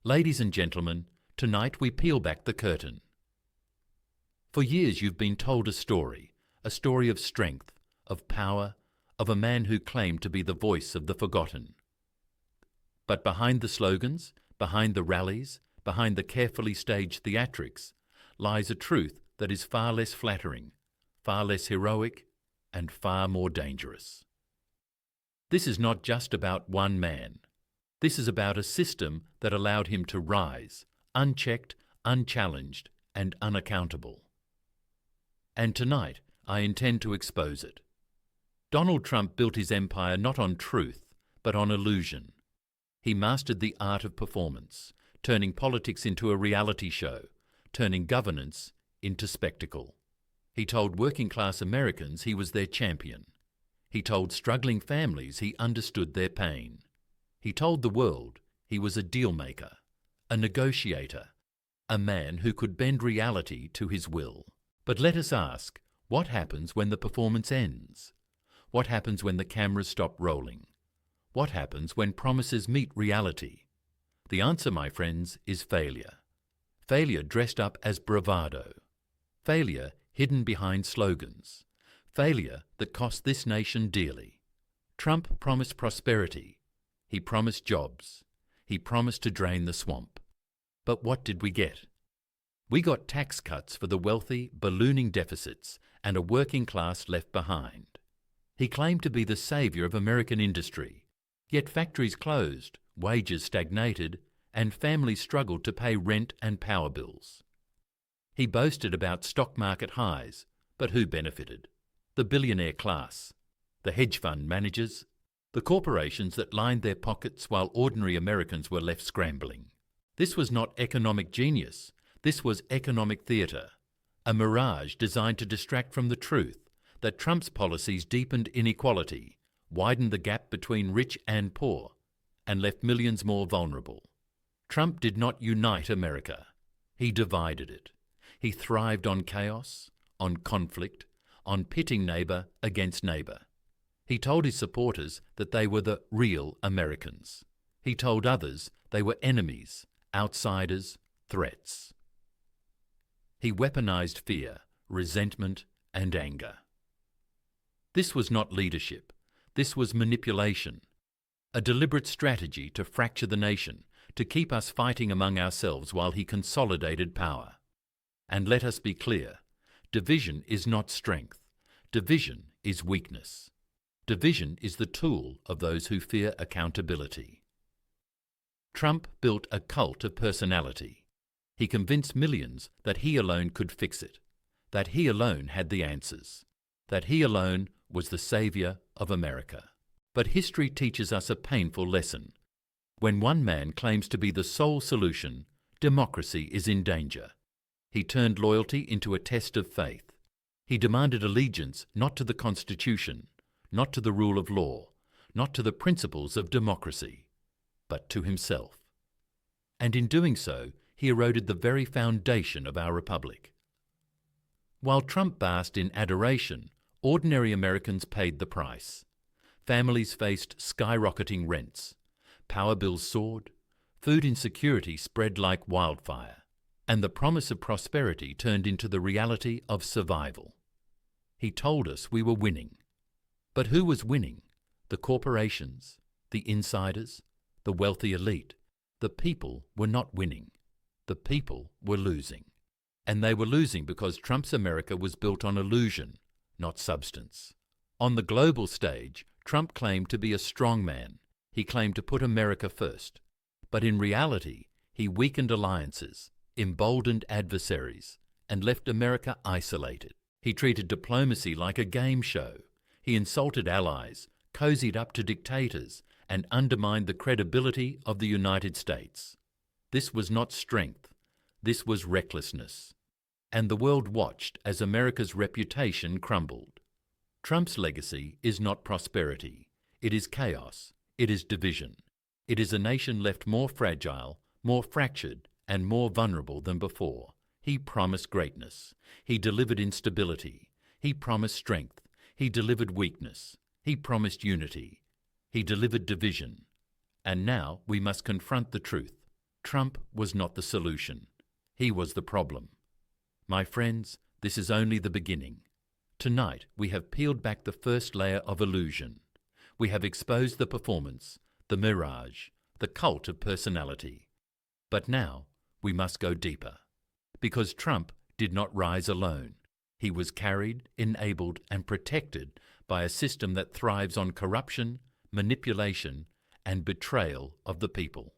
Ladies and gentlemen, tonight we peel back the curtain. For years you've been told a story of strength, of power, of a man who claimed to be the voice of the forgotten. But behind the slogans, behind the rallies, behind the carefully staged theatrics, lies a truth that is far less flattering, far less heroic, and far more dangerous. This is not just about one man. This is about a system that allowed him to rise, unchecked, unchallenged, and unaccountable. And tonight, I intend to expose it. Donald Trump built his empire not on truth, but on illusion. He mastered the art of performance, turning politics into a reality show, turning governance into spectacle. He told working-class Americans he was their champion. He told struggling families he understood their pain. He told the world he was a deal-maker, a negotiator, a man who could bend reality to his will. But let us ask, what happens when the performance ends? What happens when the cameras stop rolling? What happens when promises meet reality? The answer, my friends, is failure. Failure dressed up as bravado. Failure hidden behind slogans. Failure that cost this nation dearly. Trump promised prosperity. He promised jobs. He promised to drain the swamp. But what did we get? We got tax cuts for the wealthy, ballooning deficits, and a working class left behind. He claimed to be the saviour of American industry, yet factories closed, wages stagnated, and families struggled to pay rent and power bills. He boasted about stock market highs, but who benefited? The billionaire class, the hedge fund managers, the corporations that lined their pockets while ordinary Americans were left scrambling. This was not economic genius. This was economic theatre, a mirage designed to distract from the truth that Trump's policies deepened inequality, widened the gap between rich and poor, and left millions more vulnerable. Trump did not unite America. He divided it. He thrived on chaos, on conflict, on pitting neighbour against neighbour. He told his supporters that they were the real Americans. He told others they were enemies, outsiders, threats. He weaponized fear, resentment, and anger. This was not leadership. This was manipulation, a deliberate strategy to fracture the nation, to keep us fighting among ourselves while he consolidated power. And let us be clear, division is not strength. Division is weakness. Division is the tool of those who fear accountability. Trump built a cult of personality. He convinced millions that he alone could fix it, that he alone had the answers, that he alone was the saviour of America. But history teaches us a painful lesson. When one man claims to be the sole solution, democracy is in danger. He turned loyalty into a test of faith. He demanded allegiance not to the Constitution, not to the rule of law, not to the principles of democracy, but to himself. And in doing so, he eroded the very foundation of our republic. While Trump basked in adoration, ordinary Americans paid the price. Families faced skyrocketing rents. Power bills soared. Food insecurity spread like wildfire. And the promise of prosperity turned into the reality of survival. He told us we were winning. But who was winning? The corporations, the insiders, the wealthy elite. The people were not winning. The people were losing. And they were losing because Trump's America was built on illusion, not substance. On the global stage, Trump claimed to be a strong man. He claimed to put America first. But in reality, he weakened alliances, emboldened adversaries, and left America isolated. He treated diplomacy like a game show. He insulted allies, cozied up to dictators, and undermined the credibility of the United States. This was not strength. This was recklessness. And the world watched as America's reputation crumbled. Trump's legacy is not prosperity. It is chaos. It is division. It is a nation left more fragile, more fractured, and more vulnerable than before. He promised greatness. He delivered instability. He promised strength. He delivered weakness. He promised unity. He delivered division. And now we must confront the truth. Trump was not the solution. He was the problem. My friends, this is only the beginning. Tonight, we have peeled back the first layer of illusion. We have exposed the performance, the mirage, the cult of personality. But now, we must go deeper. Because Trump did not rise alone. He was carried, enabled, and protected by a system that thrives on corruption, manipulation, and betrayal of the people.